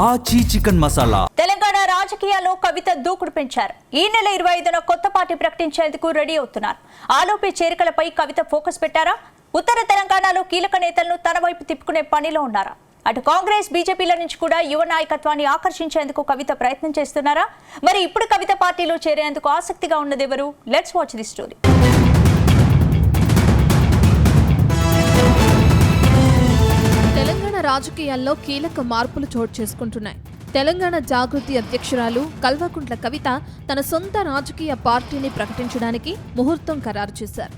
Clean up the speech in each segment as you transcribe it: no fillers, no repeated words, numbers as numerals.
ఆచి చికెన్ మసాలా. తెలంగాణ రాజకీయాల్లో కవిత దూకుడు పెంచారు. ఈ నెల 25న కొత్త పార్టీ ప్రకటించేందుకు రెడీ అవుతున్నారు. ఆలోపే చేరికలపై కవిత ఫోకస్ పెట్టారా? ఉత్తర తెలంగాణలో కీలక నేతలను తన వైపు తిప్పుకునే పనిలో ఉన్నారా? అటు కాంగ్రెస్ బీజేపీల నుంచి కూడా యువ నాయకత్వాన్ని ఆకర్షించేందుకు కవిత ప్రయత్నం చేస్తున్నారా? మరి ఇప్పుడు కవిత పార్టీలో చేరేందుకు ఆసక్తిగా ఉన్నదెవరు? Let's watch the story. Telangana రాజకీయాల్లో కీలక మార్పులు చోటు చేసుకుంటున్నాయి. తెలంగాణ జాగృతి అధ్యక్షురాలు కల్వకుంట్ల కవిత తన సొంత రాజకీయ పార్టీని ప్రకటించడానికి ముహూర్తం ఖరారు చేశారు.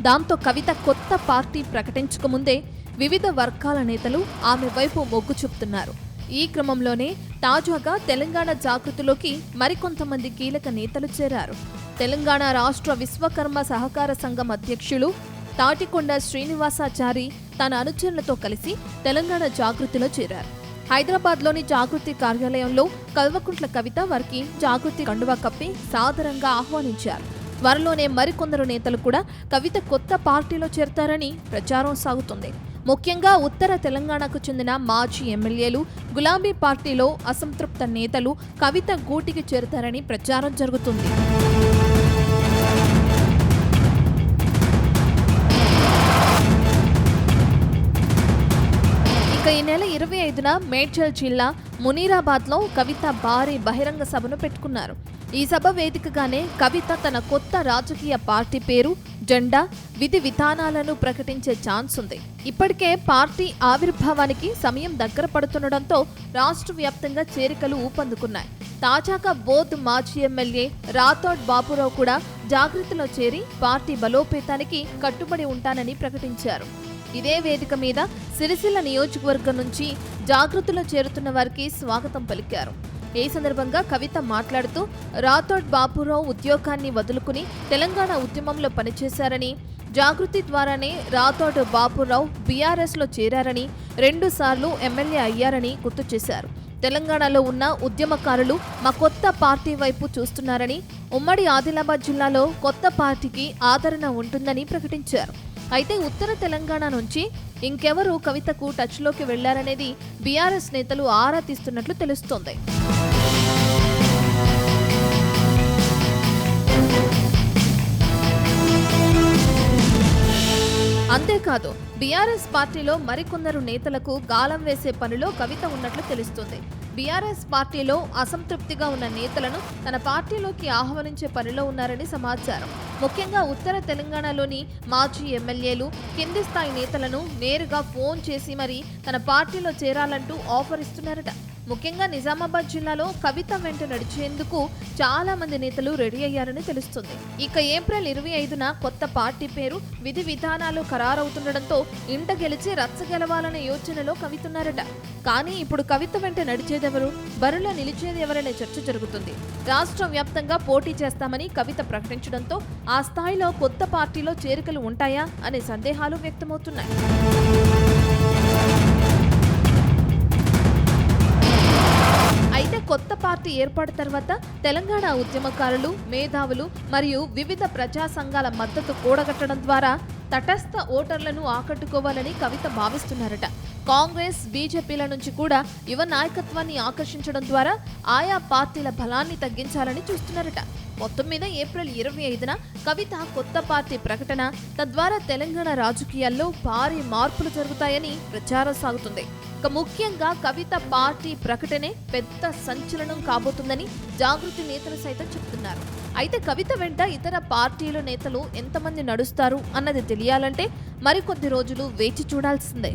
దాంతో కవిత కొత్త పార్టీ ప్రకటించకముందే వివిధ వర్గాల నేతలు ఆమె వైపు మొగ్గు చూపుతున్నారు. ఈ క్రమంలోనే తాజాగా తెలంగాణ జాగృతిలోకి మరికొంతమంది కీలక నేతలు చేరారు. తెలంగాణ రాష్ట్ర విశ్వకర్మ సహకార సంఘం అధ్యక్షులు తాటికొండ శ్రీనివాసాచారి తన అనుచరులతో కలిసి తెలంగాణ జాగృతిలో చేరారు. హైదరాబాద్లోని జాగృతి కార్యాలయంలో కల్వకుంట్ల కవిత వారికి జాగృతి కండువా కప్పి సాదరంగా ఆహ్వానించారు. త్వరలోనే మరికొందరు నేతలు కూడా కవిత కొత్త పార్టీలో చేరతారని ప్రచారం సాగుతుంది. ముఖ్యంగా ఉత్తర తెలంగాణకు చెందిన మాజీ ఎమ్మెల్యేలు, గులాబీ పార్టీలో అసంతృప్త నేతలు కవిత గూటికి చేరతారని ప్రచారం జరుగుతుంది. ఈ నెల 25న మేడ్చల్ జిల్లా మునీరాబాద్లో కవిత భారీ బహిరంగ సభను పెట్టుకున్నారు. ఈ సభ వేదికగానే కవిత తన కొత్త రాజకీయ పార్టీ పేరు, జెండా, విధి విధానాలను ప్రకటించే ఛాన్స్ ఉంది. ఇప్పటికే పార్టీ ఆవిర్భావానికి సమయం దగ్గర పడుతుండటంతో రాష్ట్ర వ్యాప్తంగా చేరికలు ఊపందుకున్నాయి. తాజాగా బోధ్ మాజీ ఎమ్మెల్యే రాథోడ్ బాపురావు కూడా జాగృతిలో చేరి పార్టీ బలోపేతానికి కట్టుబడి ఉంటానని ప్రకటించారు. ఇదే వేదిక మీద సిరిసిల్ల నియోజకవర్గం నుంచి జాగృతిలో చేరుతున్న వారికి స్వాగతం పలికారు. ఈ సందర్భంగా కవిత మాట్లాడుతూ రాథోడ్ బాపురావు ఉద్యోగాన్ని వదులుకుని తెలంగాణ ఉద్యమంలో పనిచేశారని, జాగృతి ద్వారానే రాథోడ్ బాపురావు బీఆర్ఎస్లో చేరారని, 2 సార్లు ఎమ్మెల్యే అయ్యారని గుర్తు చేశారు. తెలంగాణలో ఉన్న ఉద్యమకారులు మా కొత్త పార్టీ వైపు చూస్తున్నారని, ఉమ్మడి ఆదిలాబాద్ జిల్లాలో కొత్త పార్టీకి ఆదరణ ఉంటుందని ప్రకటించారు. అయితే ఉత్తర తెలంగాణ నుంచి ఇంకెవరు కవితకు టచ్లోకి వెళ్లారనేది బీఆర్ఎస్ నేతలు ఆరా తీస్తున్నట్లు తెలుస్తోంది. అంతేకాదు బీఆర్ఎస్ పార్టీలో మరికొందరు నేతలకు గాలం వేసే పనిలో కవిత ఉన్నట్లు తెలుస్తుంది. బీఆర్ఎస్ పార్టీలో అసంతృప్తిగా ఉన్న నేతలను తన పార్టీలోకి ఆహ్వానించే పనిలో ఉన్నారని సమాచారం. ముఖ్యంగా ఉత్తర తెలంగాణలోని మాజీ ఎమ్మెల్యేలు, కింది స్థాయి నేతలను నేరుగా ఫోన్ చేసి మరీ తన పార్టీలో చేరాలంటూ ఆఫర్ ఇస్తున్నారట. ముఖ్యంగా నిజామాబాద్ జిల్లాలో కవిత వెంట నడిచేందుకు చాలా మంది నేతలు రెడీ అయ్యారని తెలుస్తుంది. ఇక ఏప్రిల్ 25న కొత్త పార్టీ పేరు, విధి విధానాలు ఖరారవుతుండటంతో ఇంట గెలిచి రచ్చ గెలవాలనే యోచనలో కవితున్నారట. కానీ ఇప్పుడు కవిత వెంట నడిచేదెవరు, బరిలో నిలిచేది ఎవరనే చర్చ జరుగుతుంది. రాష్ట్ర వ్యాప్తంగా పోటీ చేస్తామని కవిత ప్రకటించడంతో ఆ స్థాయిలో కొత్త పార్టీలో చేరికలు ఉంటాయా అనే సందేహాలు వ్యక్తమవుతున్నాయి. అయితే కొత్త పార్టీ ఏర్పాటు తర్వాత తెలంగాణ ఉద్యమకారులు, మేధావులు మరియు వివిధ ప్రజా సంఘాల మద్దతు కూడగట్టడం ద్వారా తటస్థ ఓటర్లను ఆకట్టుకోవాలని కవిత భావిస్తున్నారట. కాంగ్రెస్, బీజేపీల నుంచి కూడా యువ నాయకత్వాన్ని ఆకర్షించడం ద్వారా ఆయా పార్టీల బలాన్ని తగ్గించాలని చూస్తున్నారట. మొత్తం మీద ఏప్రిల్ 25న కవిత కొత్త పార్టీ ప్రకటన, తద్వారా తెలంగాణ రాజకీయాల్లో భారీ మార్పులు జరుగుతాయని ప్రచారం సాగుతుంది. ఇక ముఖ్యంగా కవిత పార్టీ ప్రకటనే పెద్ద సంచలనం కాబోతుందని జాగృతి నేతలు సైతం చెప్తున్నారు. అయితే కవిత వెంట ఇతర పార్టీల నేతలు ఎంతమంది నడుస్తారు అన్నది తెలియాలంటే మరికొద్ది రోజులు వేచి చూడాల్సిందే.